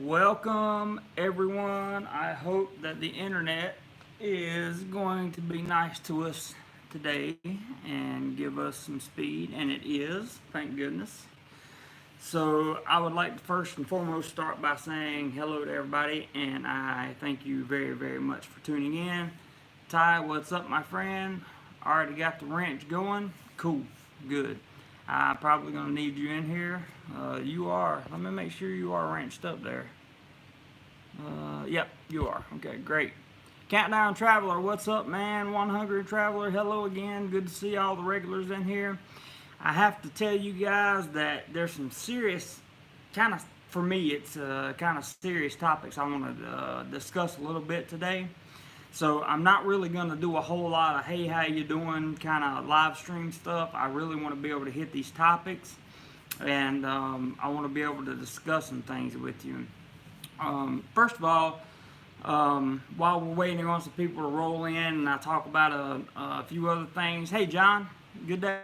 Welcome everyone. I hope that the internet is going to be nice to us today and give us some speed, and it is, thank goodness. So I would like to first and foremost start by saying hello to everybody, and I thank you very much for tuning in. Ty, what's up, my friend? Already got the wrench going. Cool, good. I'm probably gonna need you in here. You are. Let me make sure you are wrenched up there. Yep, you are. Okay, great. Countdown Traveler, what's up, man? One Hungry Traveler, hello again. Good to see all the regulars in here. I have to tell you guys that there's some serious, for me, it's kind of serious topics I want to discuss a little bit today. So I'm not really going to do a whole lot of, hey, how you doing, kind of live stream stuff. I really want to be able to hit these topics, and I want to be able to discuss some things with you. First of all, while we're waiting on some people to roll in and I talk about a few other things. Hey, John, good day.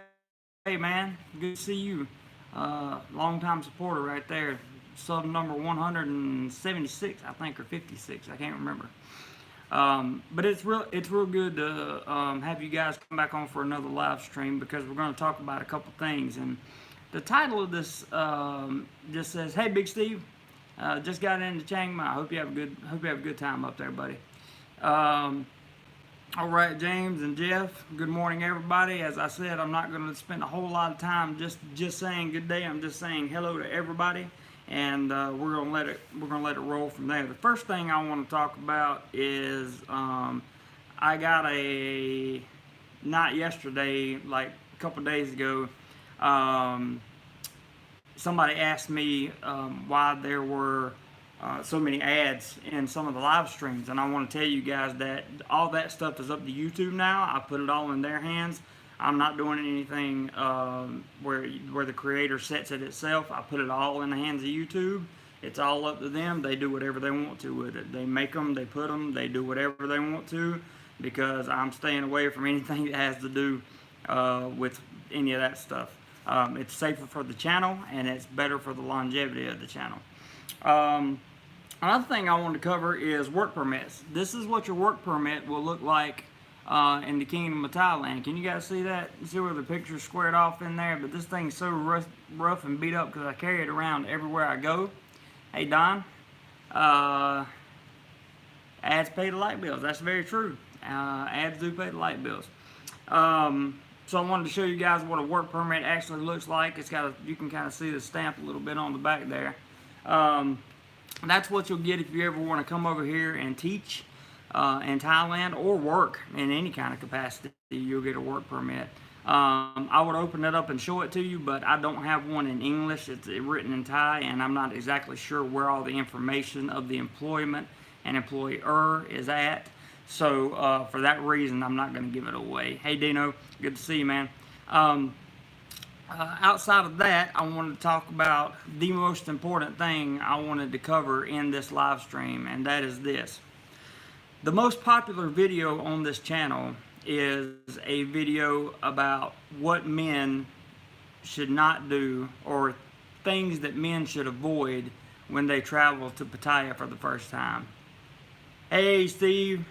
Hey, man, good to see you. Long-time supporter right there. Sub number 176, I think, or 56. I can't remember. But it's real good to have you guys come back on for another live stream, because we're going to talk about a couple things. And the title of this just says, "Hey, Big Steve, just got into Chiang Mai. Hope you have a good time up there, buddy." All right, James and Jeff. Good morning, everybody. As I said, I'm not going to spend a whole lot of time just saying good day. I'm just saying hello to everybody, and we're gonna let it roll from there. The first thing I want to talk about is I got not yesterday, like a couple days ago. Somebody asked me why there were so many ads in some of the live streams, and I want to tell you guys that all that stuff is up to YouTube now. I put it all in their hands. I'm not doing anything where the creator sets it itself. I put it all in the hands of YouTube. It's all up to them. They do whatever they want to with it. They make them, they put them, they do whatever they want to, because I'm staying away from anything that has to do with any of that stuff. It's safer for the channel, and it's better for the longevity of the channel. Another thing I want to cover is work permits. This is what your work permit will look like in the Kingdom of Thailand. Can you guys see that? You see where the picture's squared off in there? But this thing's so rough and beat up because I carry it around everywhere I go. Hey, Don. Ads pay the light bills. That's very true. Ads do pay the light bills. So I wanted to show you guys what a work permit actually looks like. You can kind of see the stamp a little bit on the back there. That's what you'll get if you ever want to come over here and teach in Thailand or work in any kind of capacity. You'll get a work permit. I would open it up and show it to you, but I don't have one in English. It's written in Thai, and I'm not exactly sure where all the information of the employment and employer is at. So for that reason, I'm not going to give it away. Hey, Dino, good to see you, man. Outside of that, I wanted to talk about the most important thing I wanted to cover in this live stream, and that is this. The most popular video on this channel is a video about what men should not do, or things that men should avoid when they travel to Pattaya for the first time. Hey, Steve.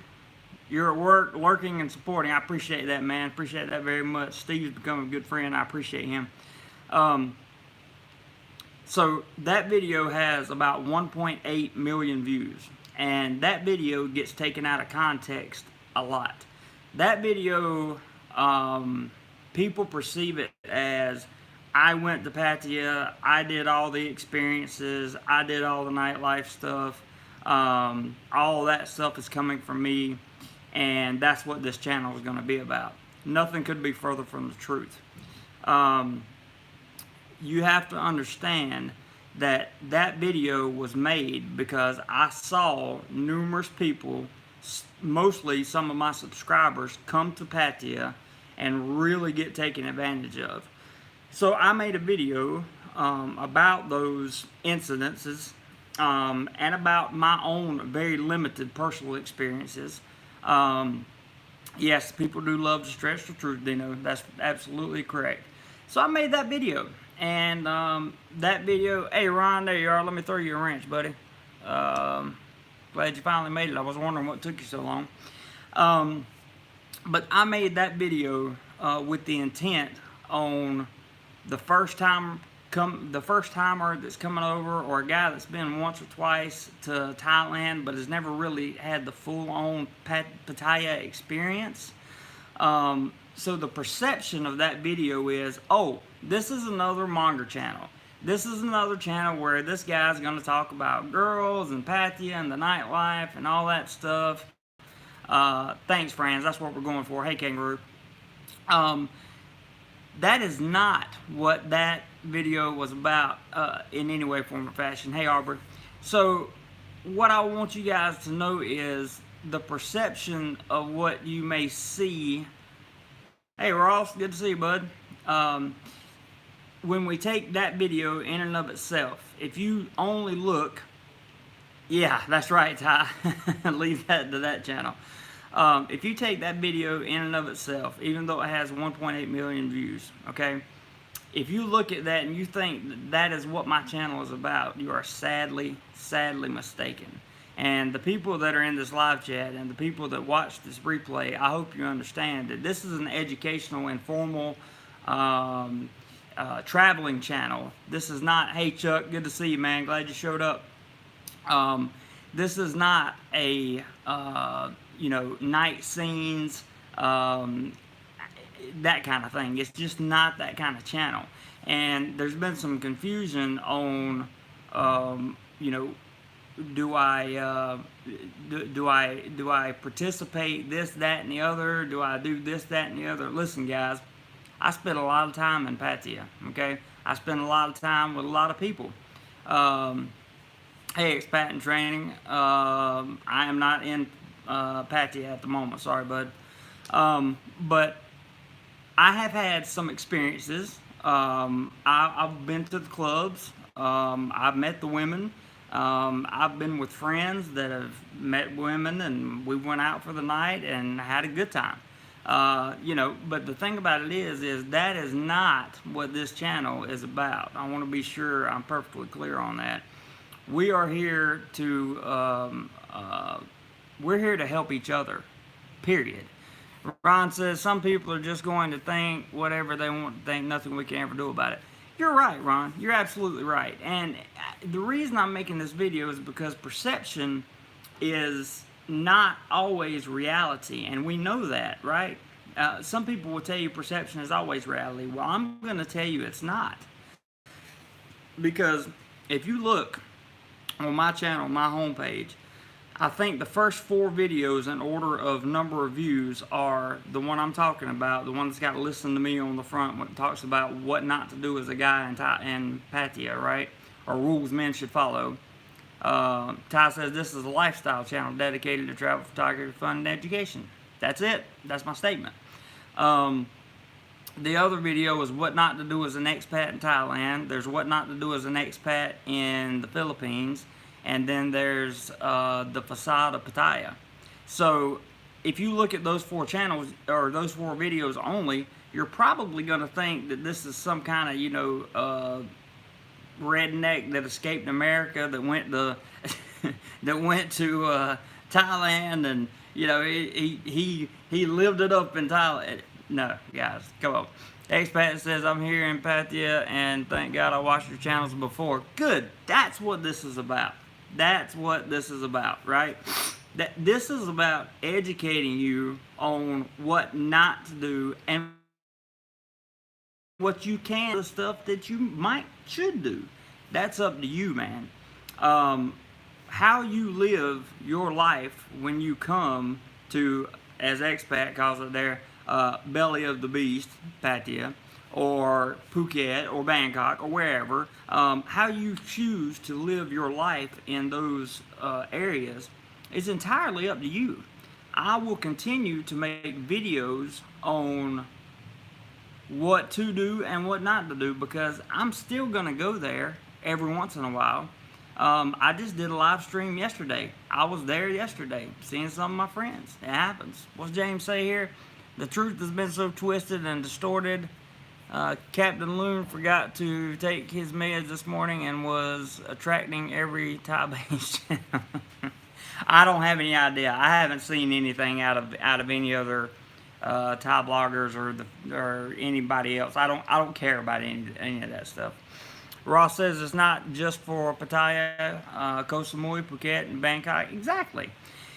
You're at work, lurking and supporting. I appreciate that, man. Appreciate that very much. Steve's become a good friend. I appreciate him. So that video has about 1.8 million views. And that video gets taken out of context a lot. That video, people perceive it as, I went to Pattaya, I did all the experiences, I did all the nightlife stuff. All that stuff is coming from me. And that's what this channel is going to be about. Nothing could be further from the truth. You have to understand that that video was made because I saw numerous people, mostly some of my subscribers, come to Pattaya and really get taken advantage of. So I made a video about those incidences and about my own very limited personal experiences. Yes, people do love to stretch the truth, Dino. That's absolutely correct. So I made that video. And that video, hey Ron, there you are. Let me throw you a wrench, buddy. Glad you finally made it. I was wondering what took you so long. But I made that video with the intent on the first timer that's coming over, or a guy that's been once or twice to Thailand but has never really had the full-on Pattaya experience. So the perception of that video is, oh, this is another monger channel. This is another channel where this guy's going to talk about girls and Pattaya and the nightlife and all that stuff. Thanks, friends. That's what we're going for. Hey, Kangaroo. That is not what that video was about in any way, form, or fashion. Hey, Aubrey. So what I want you guys to know is the perception of what you may see. Hey, Ross, good to see you, bud. When we take that video in and of itself, if you only look, yeah, that's right, Ty. Leave that to that channel. If you take that video in and of itself, even though it has 1.8 million views, okay, if you look at that and you think that is what my channel is about, you are sadly mistaken. And the people that are in this live chat and the people that watch this replay, I hope you understand that this is an educational, informal, traveling channel. This is not, hey Chuck, good to see you, man, glad you showed up. This is not a night scenes, that kind of thing. It's just not that kind of channel. And there's been some confusion on, do I participate this, that, and the other? Do I do this, that, and the other? Listen, guys, I spent a lot of time in Pattaya. Okay, I spent a lot of time with a lot of people. Hey, expat in training. I am not in Pattaya at the moment. Sorry, bud. But I have had some experiences. I've been to the clubs. I've met the women. I've been with friends that have met women, and we went out for the night and had a good time. But the thing about it is that is not what this channel is about. I want to be sure I'm perfectly clear on that. We are here to we're here to help each other, period. Ron says some people are just going to think whatever they want to think, nothing we can ever do about it. You're right, Ron. You're absolutely right. And the reason I'm making this video is because perception is not always reality, and we know that, right? Some people will tell you perception is always reality. Well, I'm going to tell you it's not. Because if you look on my channel, my homepage, I think the first 4 videos in order of number of views are the one I'm talking about, the one that's got "Listen to Me" on the front, when it talks about what not to do as a guy in Pattaya, right? Or rules men should follow. Ty says this is a lifestyle channel dedicated to travel, photography, fun, and education. That's it. That's my statement. The other video is what not to do as an expat in Thailand. There's what not to do as an expat in the Philippines. And then there's the facade of Pattaya. So if you look at those 4 channels, or those 4 videos only, you're probably going to think that this is some kind of, redneck that escaped America, that went to that went to Thailand, and he lived it up in Thailand. No, guys, come on. Expat says I'm here in Pattaya, and thank God I watched your channels before. Good. That's what this is about. That's what this is about, right? This is about educating you on what not to do and what you can, the stuff that you should do. That's up to you, man. How you live your life when you come to, as expat calls it there, belly of the beast, Pattaya, or Phuket, or Bangkok, or wherever, how you choose to live your life in those areas is entirely up to you. I will continue to make videos on what to do and what not to do, because I'm still going to go there every once in a while. I just did a live stream yesterday. I was there yesterday, seeing some of my friends. It happens. What's James say here? The truth has been so twisted and distorted. Captain Loon forgot to take his meds this morning and was attracting every Thai-based channel. I don't have any idea. I haven't seen anything out of any other Thai bloggers or anybody else. I don't care about any of that stuff. Ross says it's not just for Pattaya, Koh Samui, Phuket, and Bangkok. Exactly.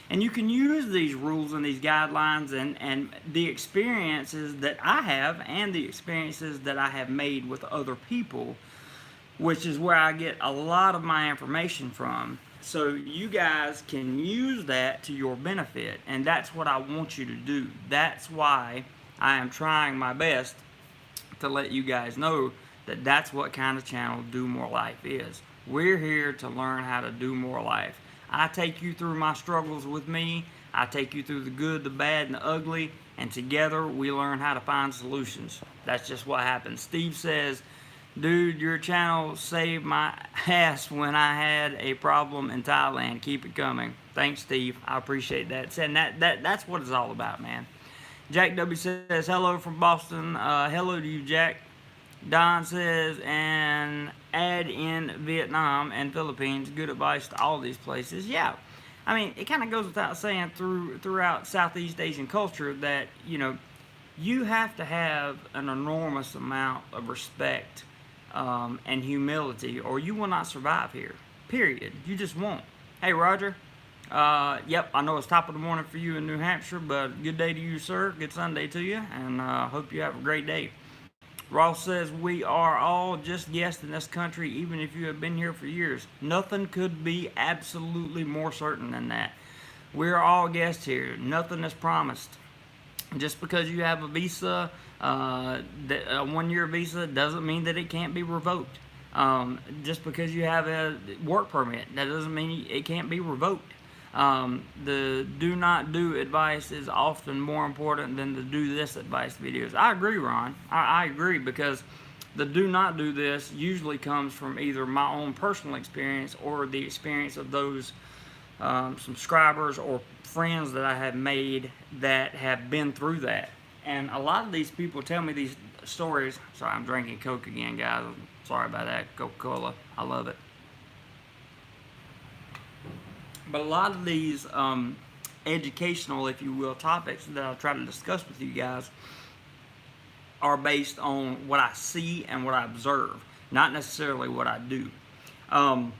And you can use these rules and these guidelines and the experiences that I have and the experiences that I have made with other people, which is where I get a lot of my information from. So you guys can use that to your benefit, and that's what I want you to do. That's why I am trying my best to let you guys know that that's what kind of channel DoMoreLife is. We're here to learn how to do more life. I take you through my struggles with me. I take you through the good, the bad, and the ugly, and together we learn how to find solutions. That's just what happens. Steve says, dude, your channel saved my ass when I had a problem in Thailand. Keep it coming. Thanks, Steve. I appreciate that. And that's what it's all about, man. Jack W says, hello from Boston. Hello to you, Jack. Don says, and add in Vietnam and Philippines. Good advice to all these places. Yeah, I mean, it kind of goes without saying throughout Southeast Asian culture that, you know, you have to have an enormous amount of respect and humility, or you will not survive here. Period. You just won't. Hey, Roger. Yep, I know it's top of the morning for you in New Hampshire, but good day to you, sir. Good Sunday to you, and hope you have a great day. Ross says, we are all just guests in this country, even if you have been here for years. Nothing could be absolutely more certain than that. We're all guests here. Nothing is promised. Just because you have a visa, a one-year visa, doesn't mean that it can't be revoked. Just because you have a work permit, that doesn't mean it can't be revoked. The do not do advice is often more important than the do this advice videos. I agree, Ron. I agree, because the do not do this usually comes from either my own personal experience or the experience of those subscribers or friends that I have made that have been through that. And a lot of these people tell me these stories. Sorry, I'm drinking Coke again, guys. Sorry about that. Coca-Cola. I love it. But a lot of these educational, if you will, topics that I try to discuss with you guys are based on what I see and what I observe, not necessarily what I do. I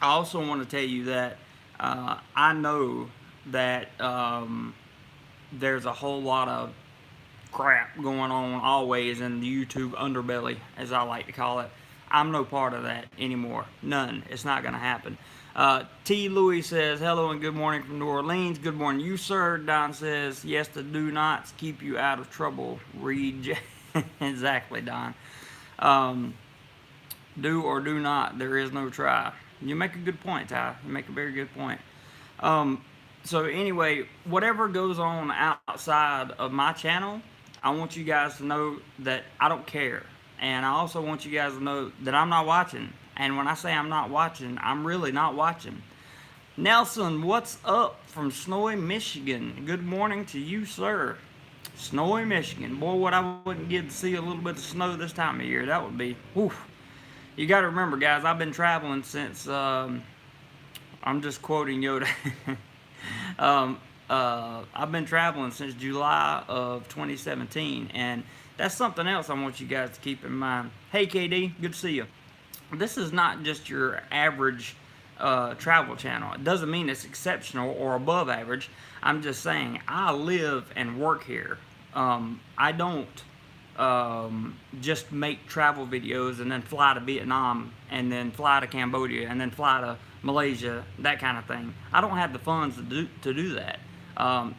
also want to tell you that I know that there's a whole lot of crap going on always in the YouTube underbelly, as I like to call it. I'm no part of that anymore. None. It's not going to happen. T. Louis says, hello and good morning from New Orleans. Good morning, you, sir. Don says, yes, the do nots keep you out of trouble. Read. Exactly, Don. Do or do not. There is no try. You make a good point, Ty. You make a very good point. So anyway, whatever goes on outside of my channel, I want you guys to know that I don't care. And I also want you guys to know that I'm not watching. And when I say I'm not watching, I'm really not watching. Nelson, what's up from Snowy, Michigan? Good morning to you, sir. Snowy, Michigan. Boy, what I wouldn't get to see a little bit of snow this time of year. That would be, whew. You got to remember, guys, I've been traveling since, I'm just quoting Yoda. I've been traveling since July of 2017. And that's something else I want you guys to keep in mind. Hey, KD, good to see you. This is not just your average travel channel. It doesn't mean it's exceptional or above average. I'm just saying I live and work here. I don't just make travel videos and then fly to Vietnam and then fly to Cambodia and then fly to Malaysia, that kind of thing. I don't have the funds to do that.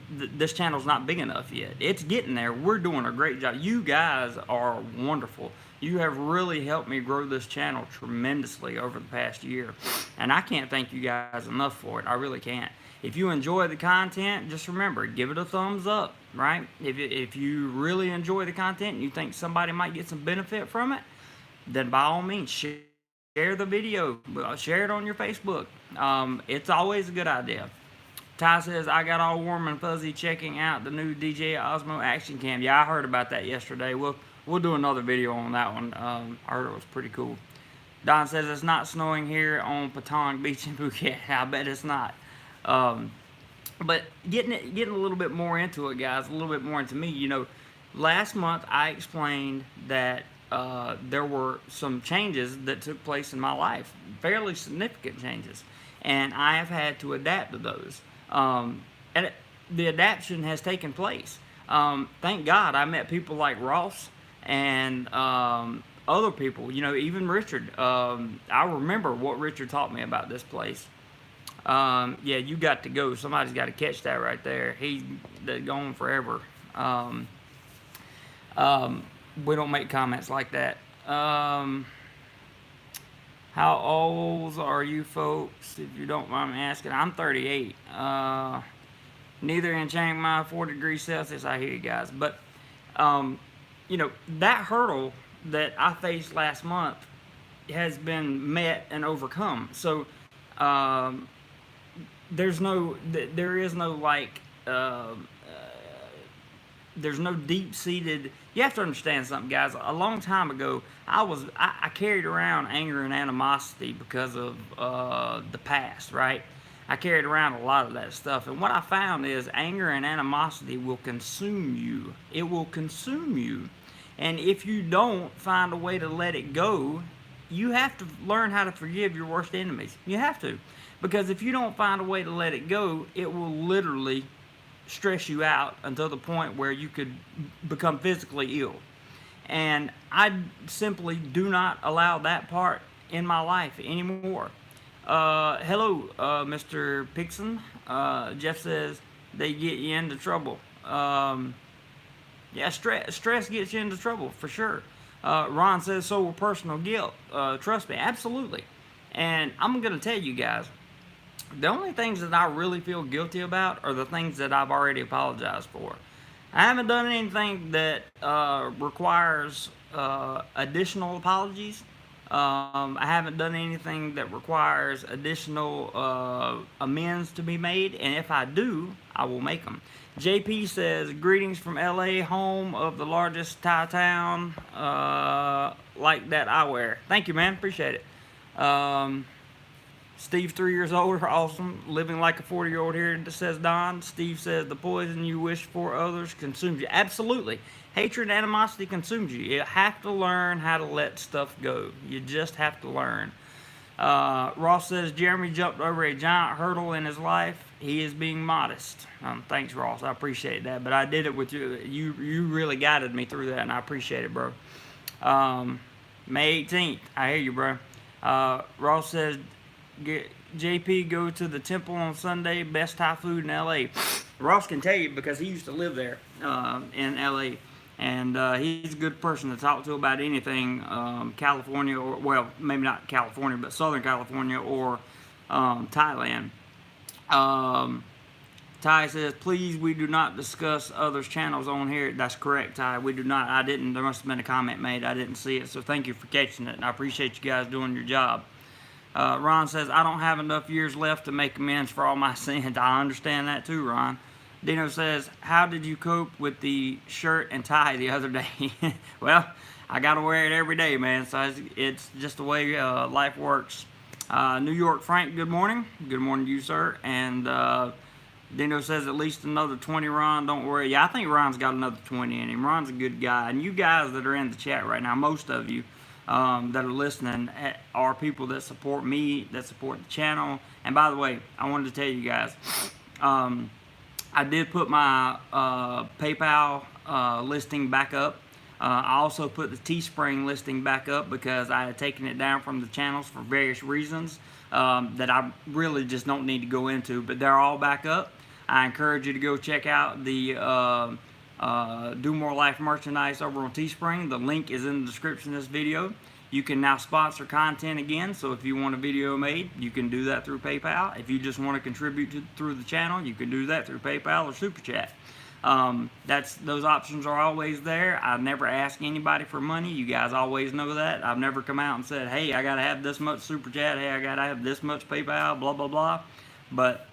This channel's not big enough yet. It's getting there. We're doing a great job. You guys are wonderful. You have really helped me grow this channel tremendously over the past year. And I can't thank you guys enough for it. I really can't. If you enjoy the content, just remember, give it a thumbs up, right? If you really enjoy the content and you think somebody might get some benefit from it, then by all means, share the video. Share it on your Facebook. It's always a good idea. Ty says, I got all warm and fuzzy checking out the new DJ Osmo Action Cam. Yeah, I heard about that yesterday. we'll do another video on that one. I heard it was pretty cool. Don says it's not snowing here on Patong Beach in Phuket. I bet it's not. But getting a little bit more into it, guys, a little bit more into me. You know, last month I explained that there were some changes that took place in my life, fairly significant changes, and I have had to adapt to those. The adaptation has taken place. Thank God I met people like Ross and other people, you know, even Richard. I remember what Richard taught me about this place. Yeah, you got to go. Somebody's got to catch that right there. He's gone forever. We don't make comments like that. How old are you folks, if you don't mind me asking? I'm 38. Neither in Chiang Mai, 4 degrees Celsius. I hear you guys. But, you know, that hurdle that I faced last month has been met and overcome. So, there is no like, there's no deep-seated. You have to understand something, guys. A long time ago, I carried around anger and animosity because of the past, right? I carried around a lot of that stuff, and what I found is anger and animosity will consume you. It will consume you, and if you don't find a way to let it go, you have to learn how to forgive your worst enemies. You have to, because if you don't find a way to let it go, it will literally stress you out until the point where you could become physically ill. And I simply do not allow that part in my life anymore. Hello, Mr. Pixon. Jeff says they get you into trouble. Yeah, stress gets you into trouble for sure. Ron says so will personal guilt. Trust me, absolutely. And I'm gonna tell you guys, the only things that I really feel guilty about are the things that I've already apologized for. I haven't done anything that requires additional apologies. I haven't done anything that requires additional amends to be made, and if I do, I will make them. JP says, greetings from LA, home of the largest Thai town like that eyewear. Thank you, man. Appreciate it. Steve, 3 years older, awesome. Living like a 40-year-old here, says Don. Steve says, the poison you wish for others consumes you. Absolutely. Hatred and animosity consumes you. You have to learn how to let stuff go. You just have to learn. Ross says, Jeremy jumped over a giant hurdle in his life. He is being modest. Thanks, Ross. I appreciate that. But I did it with you. You really guided me through that, and I appreciate it, bro. May 18th. I hear you, bro. Ross says, JP, go to the temple on Sunday. Best Thai food in LA. Ross can tell you because he used to live there in LA. And he's a good person to talk to about anything California, or, well, maybe not California, but Southern California or Thailand. Ty says, please, we do not discuss others' channels on here. That's correct, Ty. We do not. I didn't. There must have been a comment made. I didn't see it. So thank you for catching it. And I appreciate you guys doing your job. Ron says, I don't have enough years left to make amends for all my sins. I understand that too, Ron. Dino says, how did you cope with the shirt and tie the other day? Well, I got to wear it every day, man. So it's just the way life works. New York Frank, good morning. Good morning to you, sir. And Dino says, at least another 20, Ron. Don't worry. Yeah, I think Ron's got another 20 in him. Ron's a good guy. And you guys that are in the chat right now, most of you, that are listening are people that support me, that support the channel. And by the way, I wanted to tell you guys, I did put my PayPal listing back up. I also put the Teespring listing back up because I had taken it down from the channels for various reasons that I really just don't need to go into, but they're all back up. I encourage you to go check out the DoMoreLife merchandise over on Teespring. The link is in the description of this video. You can now sponsor content again, so if you want a video made, you can do that through PayPal. If you just want to contribute through the channel, you can do that through PayPal or Super Chat. Those options are always there. I never ask anybody for money. You guys always know that. I've never come out and said, hey, I got to have this much Super Chat. Hey, I got to have this much PayPal, blah, blah, blah. But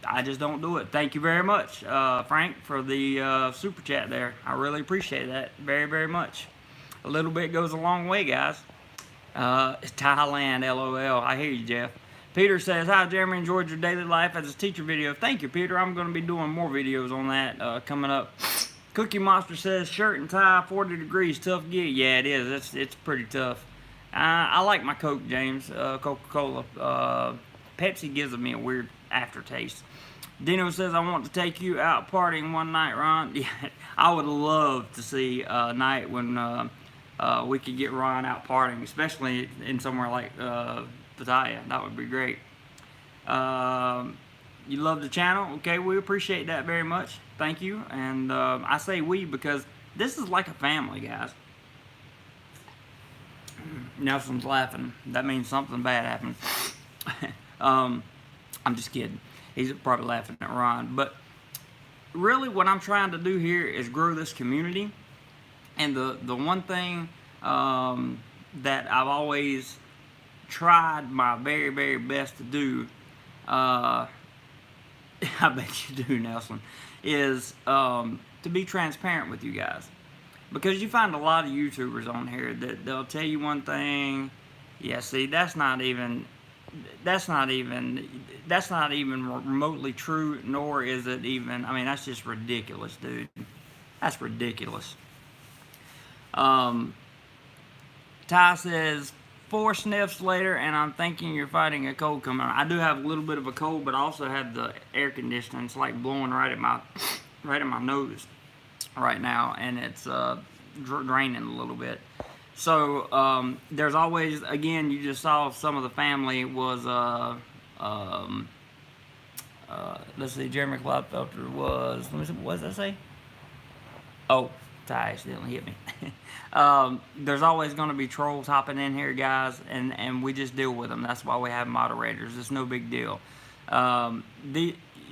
I just don't do it. Thank you very much, Frank, for the super chat there. I really appreciate that very, very much. A little bit goes a long way, guys. Thailand, LOL. I hear you, Jeff. Peter says, hi, Jeremy. Enjoyed your daily life as a teacher video. Thank you, Peter. I'm going to be doing more videos on that coming up. Cookie Monster says, shirt and tie, 40 degrees, tough gig. Yeah, it is. It's pretty tough. I like my Coke, James. Coca-Cola. Pepsi gives me a weird aftertaste. Dino says, I want to take you out partying one night, Ron. Yeah, I would love to see a night when we could get Ron out partying, especially in somewhere like Pattaya. That would be great. You love the channel? Okay, we appreciate that very much. Thank you. And I say we because this is like a family, guys. Nelson's laughing. That means something bad happened. I'm just kidding. He's probably laughing at Ron. But really what I'm trying to do here is grow this community. And the one thing that I've always tried my very, very best to do, I bet you do, Nelson, is to be transparent with you guys. Because you find a lot of YouTubers on here that they'll tell you one thing. Yeah, see, that's not even remotely true, nor is it even, I mean, that's just ridiculous, dude. That's ridiculous. Ty says, 4 sniffs later, and I'm thinking you're fighting a cold coming on. I do have a little bit of a cold, but I also have the air conditioning. It's like blowing right at my nose right now, and it's draining a little bit. So there's always, again, you just saw some of the family was let's see, Jeremy Cloudfelter was, let me see, what does that say? Oh, Ty accidentally hit me. There's always going to be trolls hopping in here, guys, and we just deal with them. That's why we have moderators. It's no big deal.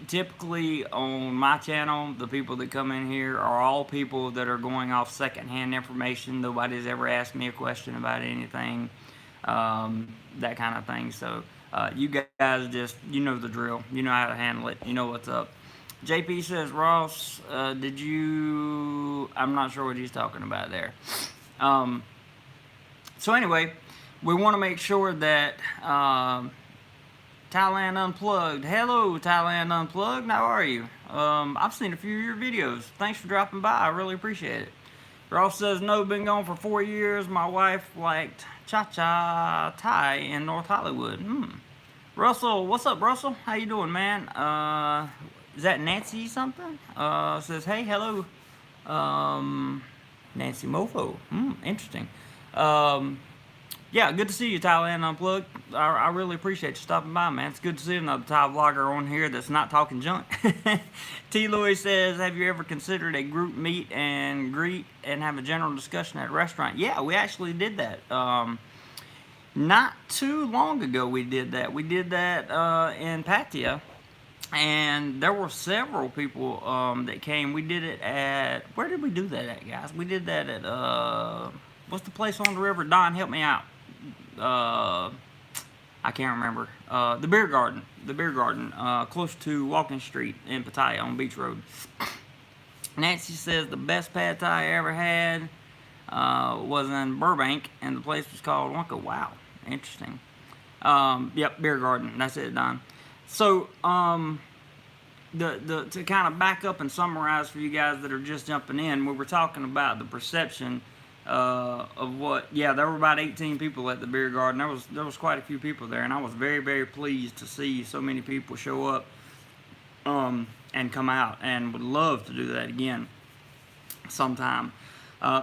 Typically on my channel, the people that come in here are all people that are going off secondhand information. Nobody's ever asked me a question about anything, that kind of thing. So you guys just, you know the drill. You know how to handle it. You know what's up. JP says, Ross, did you... I'm not sure what he's talking about there. So anyway, we want to make sure that Thailand Unplugged. Hello, Thailand Unplugged. How are you? I've seen a few of your videos. Thanks for dropping by. I really appreciate it. Ross says, no, been gone for 4 years. My wife liked cha-cha Thai in North Hollywood. Russell, what's up, Russell? How you doing, man? Is that Nancy something? Says, hey, hello. Nancy Mofo. Interesting. Yeah, good to see you, Thailand Unplugged. I really appreciate you stopping by, man. It's good to see another Thai vlogger on here that's not talking junk. T. Louis says, have you ever considered a group meet and greet and have a general discussion at a restaurant? Yeah, we actually did that. Not too long ago we did that. We did that in Pattaya. And there were several people that came. We did it at, where did we do that at, guys? We did that at, what's the place on the river? Don, help me out. I can't remember. The Beer Garden. The Beer Garden, close to Walking Street in Pattaya on Beach Road. Nancy says the best pad thai I ever had was in Burbank, and the place was called Wonka. Wow, interesting. Yep, Beer Garden. That's it, Don. So, to kind of back up and summarize for you guys that are just jumping in, we were talking about the perception of what, yeah, there were about 18 people at the Beer Garden. There was quite a few people there, and I was very, very pleased to see so many people show up and come out, and would love to do that again sometime.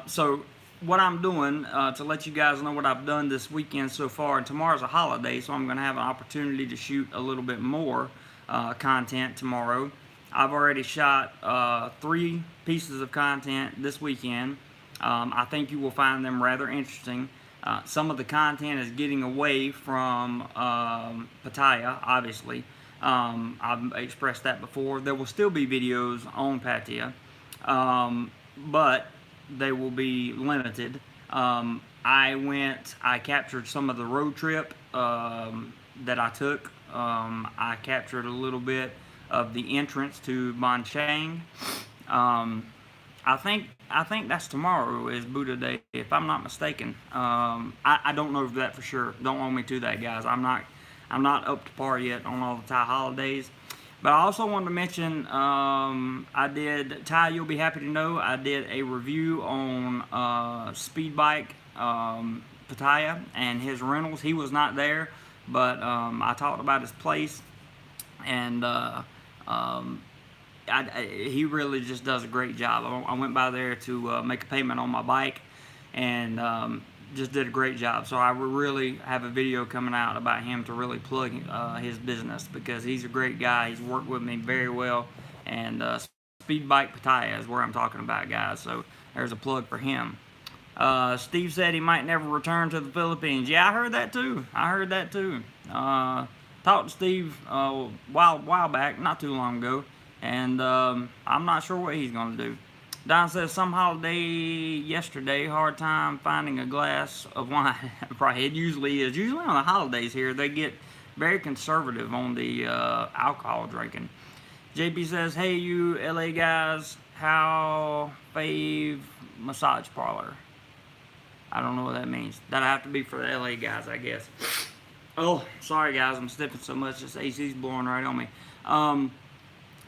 So what I'm doing, to let you guys know what I've done this weekend so far, and tomorrow's a holiday, so I'm going to have an opportunity to shoot a little bit more content tomorrow. I've already shot 3 pieces of content this weekend. I think you will find them rather interesting. Some of the content is getting away from Pattaya, obviously. I've expressed that before. There will still be videos on Pattaya, but they will be limited. I captured some of the road trip that I took. I captured a little bit of the entrance to Ban Chang. I think that's tomorrow is Buddha Day, if I'm not mistaken. I don't know that for sure. Don't hold me to that, guys. I'm not up to par yet on all the Thai holidays. But I also wanted to mention, I did, Ty, you'll be happy to know, I did a review on speed bike Pattaya and his rentals. He was not there, but I talked about his place, and he really just does a great job. I went by there to make a payment on my bike, and just did a great job. So I really have a video coming out about him to really plug his business, because he's a great guy. He's worked with me very well, and Speed Bike Pattaya is where I'm talking about, guys. So there's a plug for him. Steve said he might never return to the Philippines. Yeah, I heard that too. Talked to Steve a while back, not too long ago, and I'm not sure what he's going to do. Don says, some holiday yesterday, hard time finding a glass of wine. Probably it usually is. Usually on the holidays here, they get very conservative on the alcohol drinking. JP says, hey, you LA guys, how fave massage parlor? I don't know what that means. That'll have to be for the LA guys, I guess. Oh, sorry guys, I'm sniffing so much. This AC's blowing right on me.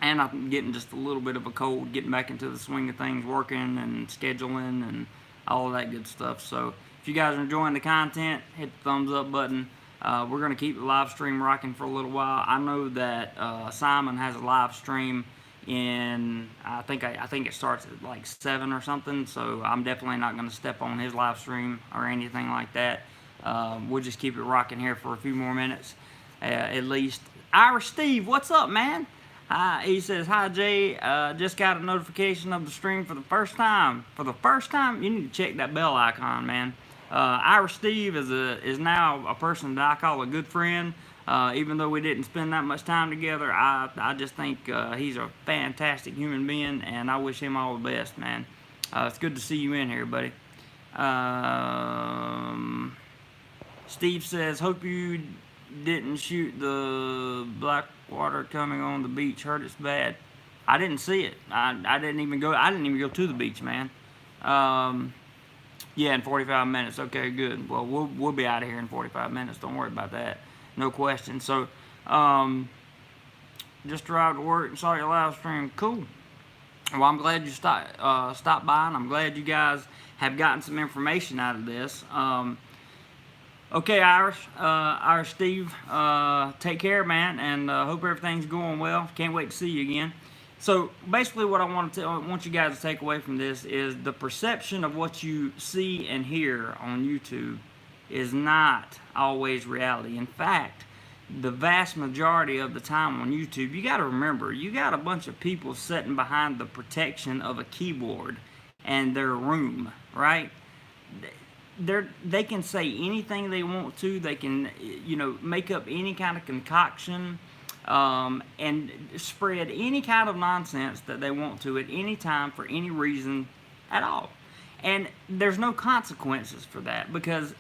And I'm getting just a little bit of a cold, getting back into the swing of things, working and scheduling and all of that good stuff. So if you guys are enjoying the content, hit the thumbs up button. We're going to keep the live stream rocking for a little while. I know that Simon has a live stream in, I think it starts at like 7 or something. So I'm definitely not going to step on his live stream or anything like that. We'll just keep it rocking here for a few more minutes, at least. Irish Steve, what's up, man? He says, hi Jay, just got a notification of the stream for the first time. For the first time, you need to check that bell icon, man. Irish Steve is now a person that I call a good friend. Even though we didn't spend that much time together, I just think he's a fantastic human being, and I wish him all the best, man. It's good to see you in here, buddy. Steve says, hope you didn't shoot the black water coming on the beach. Heard it's bad. I didn't see it. I didn't even go to the beach, man. Yeah, in 45 minutes. Okay, good. Well, we'll be out of here in 45 minutes. Don't worry about that. No question. So, just arrived at work and saw your live stream. Cool. Well, I'm glad you stopped by, and I'm glad you guys have gotten some information out of this. Okay, Irish Steve, take care, man, and hope everything's going well. Can't wait to see you again. So basically what I want you guys to take away from this is the perception of what you see and hear on YouTube is not always reality. In fact, the vast majority of the time on YouTube, you got to remember, you got a bunch of people sitting behind the protection of a keyboard and their room, right? They can say anything they want to. They can, make up any kind of concoction and spread any kind of nonsense that they want to at any time for any reason at all. And there's no consequences for that, because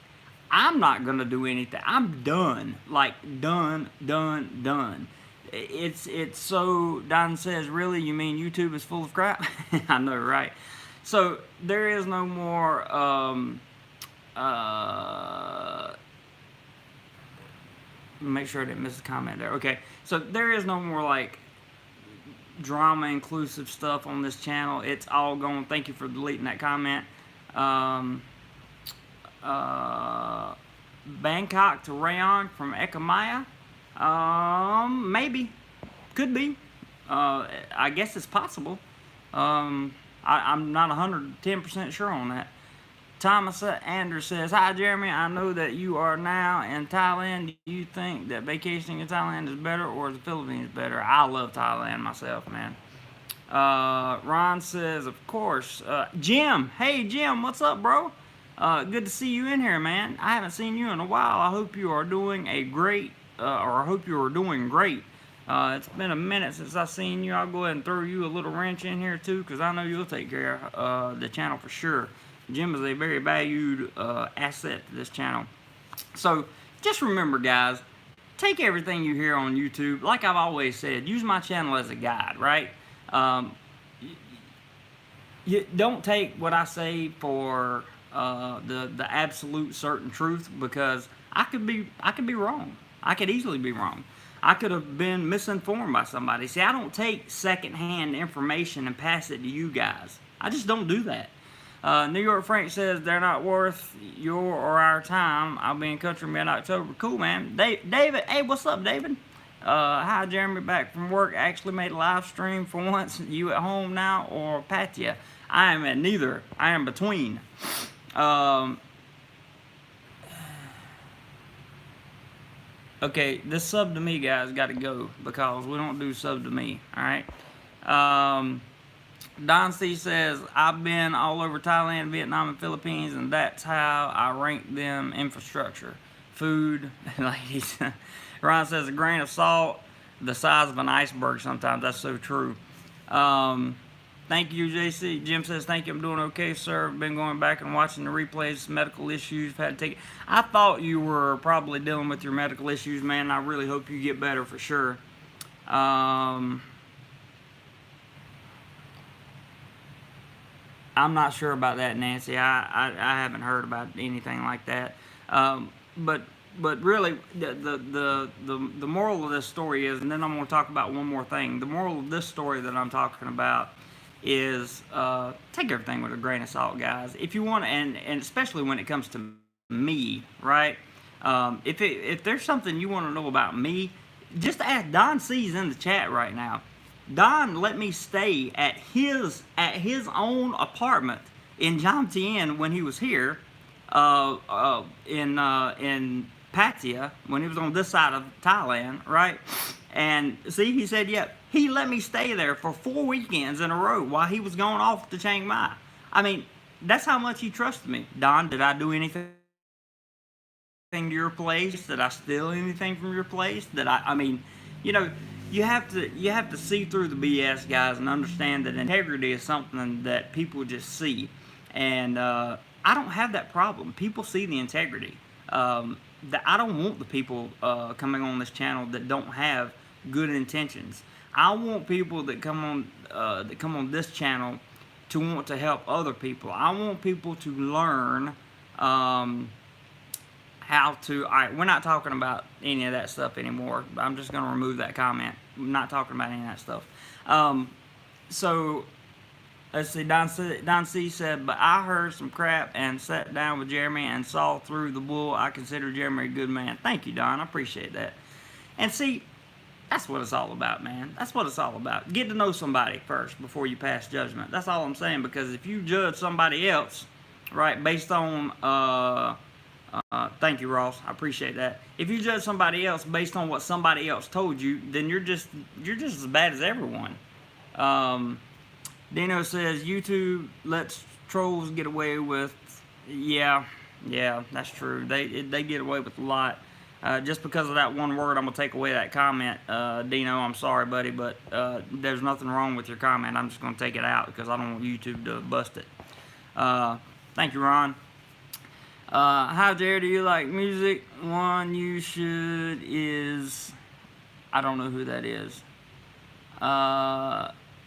I'm not going to do anything. I'm done. Like, done. It's so, Don says, really? You mean YouTube is full of crap? I know, right? So there is no more... make sure I didn't miss a comment there. Okay, so there is no more like drama inclusive stuff on this channel. It's all gone. Thank you for deleting that comment. Bangkok to Rayon from Ekamaya. Maybe, could be. I guess it's possible. I'm not 110% sure on that. Thomas Anders says, hi Jeremy, I know that you are now in Thailand. Do you think that vacationing in Thailand is better or is the Philippines better? I love Thailand myself, man. Ron says, of course. Jim, hey Jim, what's up, bro? Good to see you in here, man. I haven't seen you in a while. I hope you are doing great. It's been a minute since I've seen you. I'll go ahead and throw you a little wrench in here too, because I know you'll take care of the channel for sure. Jim is a very valued asset to this channel. So just remember, guys, take everything you hear on YouTube, like I've always said, use my channel as a guide, right? You don't take what I say for the absolute certain truth, because I could be wrong. I could easily be wrong. I could have been misinformed by somebody. See, I don't take secondhand information and pass it to you guys. I just don't do that. New York Frank says they're not worth your or our time. I'll be in country mid-October. Cool, man. David, hey, what's up, David? Hi, Jeremy, back from work. Actually made a live stream for once. You at home now or Pattaya? I am at neither. I am between. Okay, this sub to me, guys, got to go because we don't do sub to me. All right. Don C says, I've been all over Thailand, Vietnam, and Philippines, and that's how I rank them infrastructure. Food, ladies. Ron says, a grain of salt, the size of an iceberg sometimes. That's so true. Thank you, JC. Jim says, thank you. I'm doing okay, sir. I've been going back and watching the replays, medical issues. Had to take it. I thought you were probably dealing with your medical issues, man. I really hope you get better for sure. I'm not sure about that, Nancy. I haven't heard about anything like that. But really, the moral of this story is, and then I'm going to talk about one more thing. The moral of this story that I'm talking about is take everything with a grain of salt, guys. If you want, and especially when it comes to me, right? If there's something you want to know about me, just ask. Don C's in the chat right now. Don let me stay at his own apartment in Jomtien when he was here, in Pattaya, when he was on this side of Thailand, right? And see, he said, yep, he let me stay there for 4 weekends in a row while he was going off to Chiang Mai. I mean, that's how much he trusted me. Don, did I do anything to your place? Did I steal anything from your place? I mean, you know, you have to see through the BS, guys, and understand that integrity is something that people just see. And I don't have that problem. People see the integrity. I don't want the people coming on this channel that don't have good intentions. I want people that come on this channel to want to help other people. I want people to learn how to. All right, we're not talking about any of that stuff anymore. I'm just going to remove that comment. I'm not talking about any of that stuff. So let's see. Don C said, but I heard some crap and sat down with Jeremy and saw through the bull. I consider Jeremy a good man. Thank you, Don. I appreciate that. And see, that's what it's all about, man. That's what it's all about. Get to know somebody first before you pass judgment. That's all I'm saying, because if you judge somebody else, right, based on, thank you, Ross. I appreciate that. If you judge somebody else based on what somebody else told you, then you're just as bad as everyone. Dino says, YouTube lets trolls get away with, yeah, that's true. They get away with a lot. Just because of that one word, I'm going to take away that comment. Dino, I'm sorry, buddy, but there's nothing wrong with your comment. I'm just going to take it out because I don't want YouTube to bust it. Thank you, Ron. Hi, Jared. Do you like music? One you should is, I don't know who that is.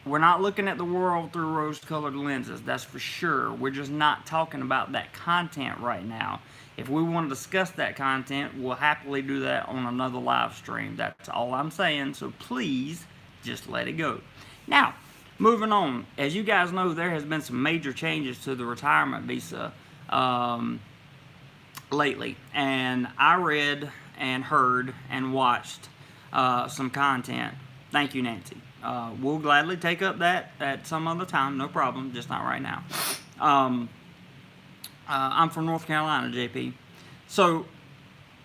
We're not looking at the world through rose-colored lenses, that's for sure. We're just not talking about that content right now. If we want to discuss that content, we'll happily do that on another live stream. That's all I'm saying, so please just let it go. Now, moving on. As you guys know, there has been some major changes to the retirement visa lately. And I read and heard and watched some content. Thank you, Nancy. We'll gladly take up that at some other time, no problem, just not right now. I'm from North Carolina, JP. So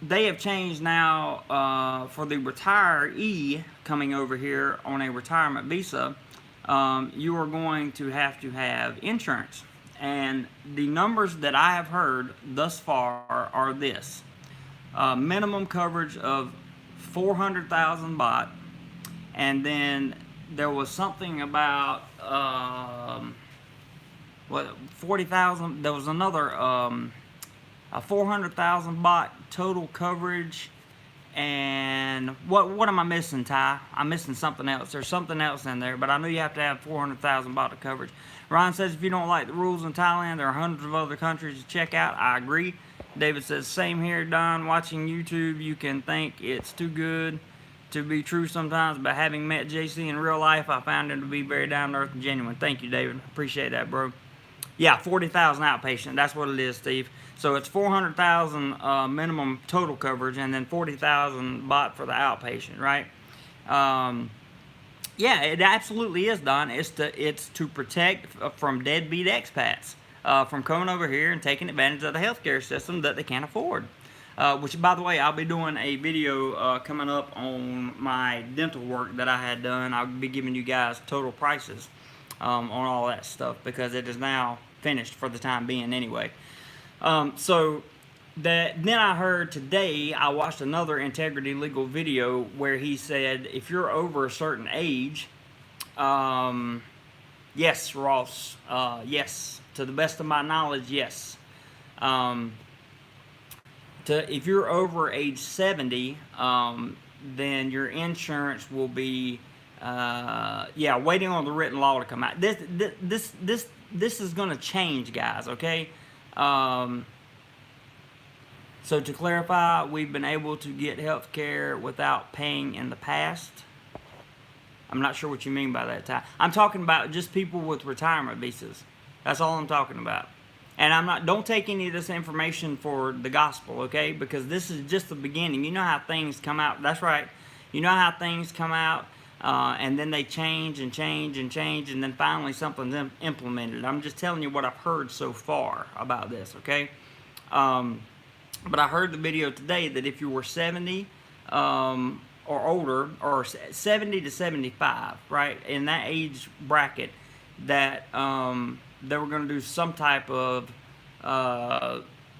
they have changed now for the retiree coming over here on a retirement visa. You are going to have insurance. And the numbers that I have heard thus far are this. Minimum coverage of 400,000 baht. And then there was something about 40,000. There was another a 400,000 baht total coverage, And what am I missing, Ty? I'm missing something else. There's something else in there, but I know you have to have 400,000 baht of coverage. Ryan says if you don't like the rules in Thailand, there are hundreds of other countries to check out. I agree. David says same here, Don. Watching YouTube, you can think it's too good to be true sometimes, but having met JC in real life, I found him to be very down to earth and genuine. Thank you, David. Appreciate that, bro. Yeah, 40,000 outpatient. That's what it is, Steve. So it's 400,000 minimum total coverage, and then 40,000 baht for the outpatient, right? Yeah, it absolutely is, Don. It's to protect from deadbeat expats from coming over here and taking advantage of the healthcare system that they can't afford. Which, by the way, I'll be doing a video coming up on my dental work that I had done. I'll be giving you guys total prices on all that stuff because it is now finished for the time being anyway. So then I heard today, I watched another Integrity Legal video where he said if you're over a certain age, yes, Ross, yes, to the best of my knowledge, yes. If you're over age 70, then your insurance will be, yeah, waiting on the written law to come out. This is going to change, guys, okay? So to clarify, we've been able to get health care without paying in the past. I'm not sure what you mean by that, Ty. I'm talking about just people with retirement visas. That's all I'm talking about. And don't take any of this information for the gospel, okay? Because this is just the beginning. You know how things come out. That's right. You know how things come out, and then they change and change and change, and then finally something's implemented. I'm just telling you what I've heard so far about this, okay? But I heard the video today that if you were 70 or older, or 70 to 75, right, in that age bracket, that they were going to do some type of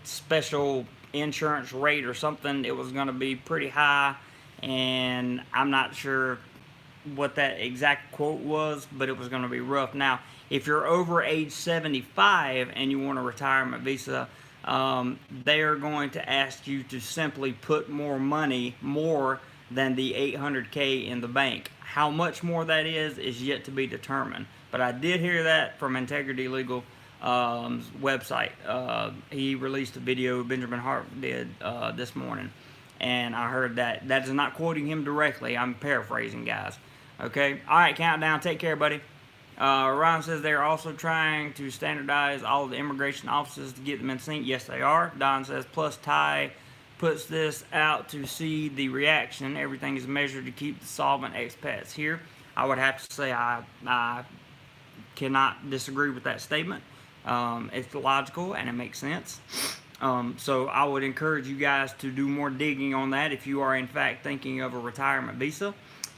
special insurance rate or something. It was going to be pretty high, and I'm not sure what that exact quote was, but it was going to be rough. Now, if you're over age 75 and you want a retirement visa, they are going to ask you to simply put more money, more than the 800K in the bank. How much more that is yet to be determined. But I did hear that from Integrity Legal website. He released a video, Benjamin Hart did this morning, and I heard that. That is not quoting him directly. I'm paraphrasing, guys. Okay? All right, countdown. Take care, buddy. Ryan says they're also trying to standardize all of the immigration offices to get them in sync. Yes, they are. Don says, plus Ty puts this out to see the reaction. Everything is measured to keep the solvent expats here. I would have to say I cannot disagree with that statement. It's logical and it makes sense. So I would encourage you guys to do more digging on that if you are in fact thinking of a retirement visa.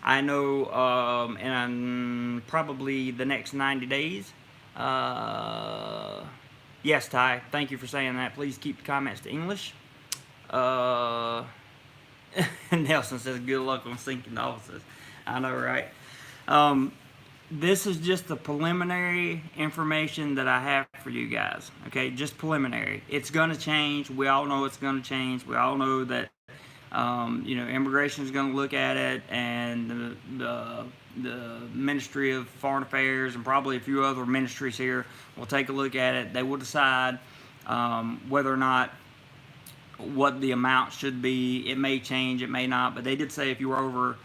I know in probably the next 90 days. Yes, Ty, thank you for saying that. Please keep the comments to English. Nelson says good luck on syncing the offices. I know, right? This is just the preliminary information that I have for you guys. Okay, just preliminary. It's going to change. We all know it's going to change. We all know that immigration is going to look at it, and the Ministry of Foreign Affairs and probably a few other ministries here will take a look at it. They will decide whether or not what the amount should be. It may change, it may not, but they did say if you were over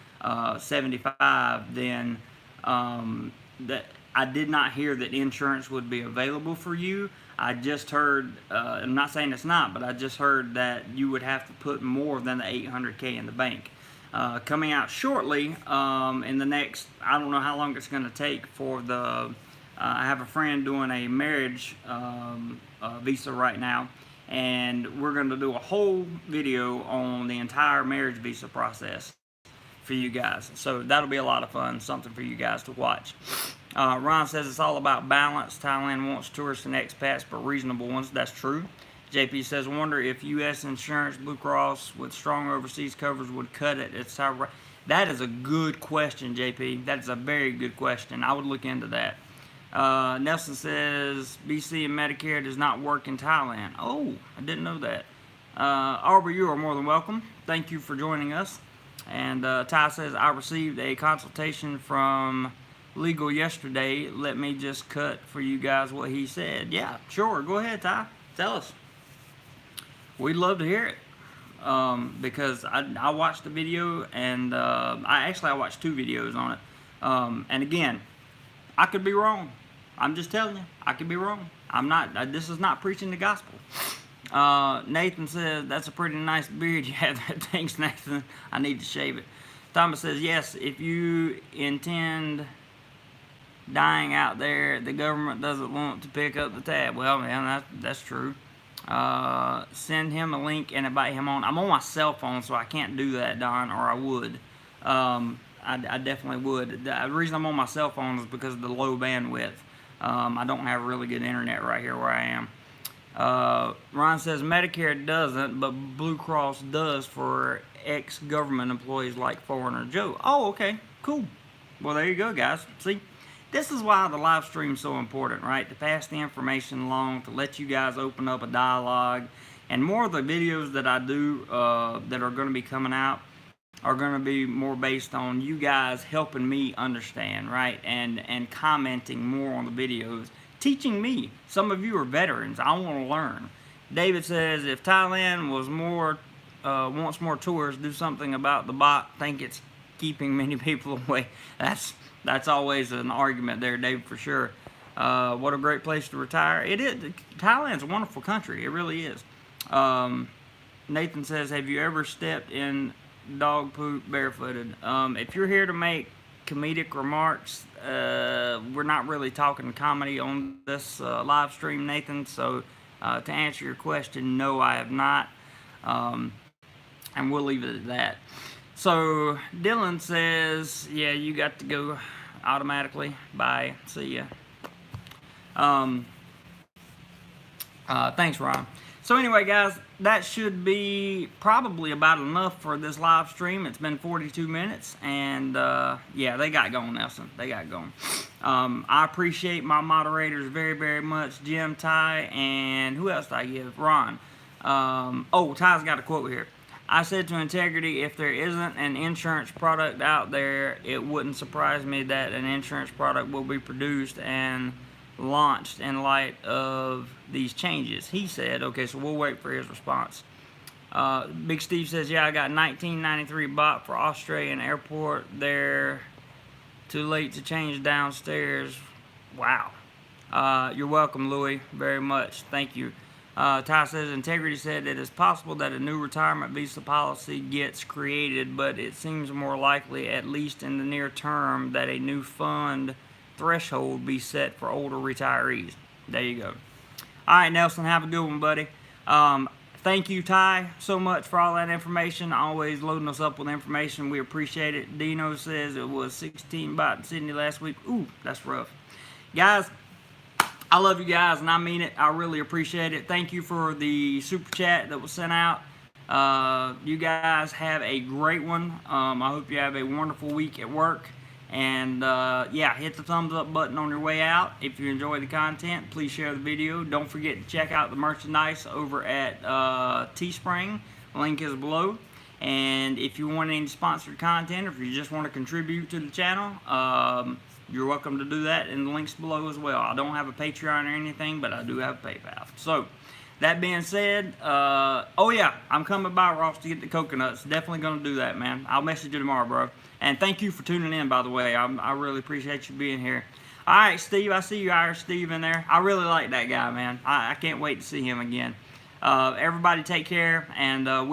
75, then that I did not hear that insurance would be available for you. I just heard, I'm not saying it's not, but I just heard that you would have to put more than the 800K in the bank. Coming out shortly in the next, I don't know how long it's going to take for the, I have a friend doing a marriage visa right now, and we're going to do a whole video on the entire marriage visa process for you guys. So that'll be a lot of fun, something for you guys to watch. Ron says it's all about balance. Thailand wants tourists and expats, but reasonable ones. That's true. JP says, wonder if U.S. insurance, Blue Cross with strong overseas coverage would cut it. That is a good question, JP. That is a very good question. I would look into that. Nelson says BC and Medicare does not work in Thailand. Oh, I didn't know that. Aubrey, you are more than welcome. Thank you for joining us. And Ty says, I received a consultation from legal yesterday. Let me just cut for you guys what he said. Yeah, sure. Go ahead, Ty. Tell us. We'd love to hear it. Because I watched the video, and I watched 2 videos on it. And again, I could be wrong. I'm just telling you, I could be wrong. I'm not. This is not preaching the gospel. Nathan says, that's a pretty nice beard you have there. Thanks, Nathan. I need to shave it. Thomas says, yes, if you intend dying out there, the government doesn't want to pick up the tab. Well, man, that's true. Send him a link and invite him on. I'm on my cell phone, so I can't do that, Don, or I would. I definitely would. The reason I'm on my cell phone is because of the low bandwidth. I don't have really good internet right here where I am. Ron says Medicare doesn't, but Blue Cross does for ex-government employees like Foreigner Joe. Oh, okay, cool. Well, there you go, guys. See, this is why the live stream is so important, right? To pass the information along, to let you guys open up a dialogue. And more of the videos that I do that are going to be coming out are going to be more based on you guys helping me understand, right? And commenting more on the videos, teaching me. Some of you are veterans. I want to learn. David says, if Thailand was wants more tourists, do something about the bot. Think it's keeping many people away. That's always an argument there, David, for sure. What a great place to retire. It is. Thailand's a wonderful country. It really is. Nathan says, have you ever stepped in dog poop barefooted? If you're here to make comedic remarks, we're not really talking comedy on this live stream, Nathan. So to answer your question, no, I have not. And we'll leave it at that. So Dylan says, yeah, you got to go automatically. Bye. See ya. Thanks, Ron. So anyway, guys, that should be probably about enough for this live stream. It's been 42 minutes, and yeah, they got going, Nelson. They got going. I appreciate my moderators very, very much. Jim, Ty, and who else did I give? Ron. Oh, Ty's got a quote here. I said to Integrity, if there isn't an insurance product out there, it wouldn't surprise me that an insurance product will be produced and launched in light of these changes. He said, okay, so we'll wait for his response. Big Steve says, yeah, I got 1993 bought for Australian airport there. Too late to change downstairs. Wow. You're welcome, Louis, very much. Thank you. Ty says, Integrity said it is possible that a new retirement visa policy gets created, but it seems more likely, at least in the near term, that a new fund threshold be set for older retirees. There you go. All right, Nelson, have a good one, buddy. Thank you, Ty, so much for all that information. Always loading us up with information. We appreciate it. Dino says it was 16 baht in Sydney last week. Ooh, that's rough. Guys, I love you guys, and I mean it. I really appreciate it. Thank you for the super chat that was sent out. You guys have a great one. I hope you have a wonderful week at work. And yeah, hit the thumbs up button on your way out. If you enjoy the content, please share the video. Don't forget to check out the merchandise over at Teespring. The link is below. And if you want any sponsored content, or if you just want to contribute to the channel, you're welcome to do that, and the link's below as well. I don't have a Patreon or anything, but I do have PayPal. So, that being said, oh yeah, I'm coming by Ross to get the coconuts. Definitely going to do that, man. I'll message you tomorrow, bro. And thank you for tuning in, by the way. I really appreciate you being here. All right, Steve, I see you, Irish Steve, in there. I really like that guy, man. I can't wait to see him again. Everybody take care, and wish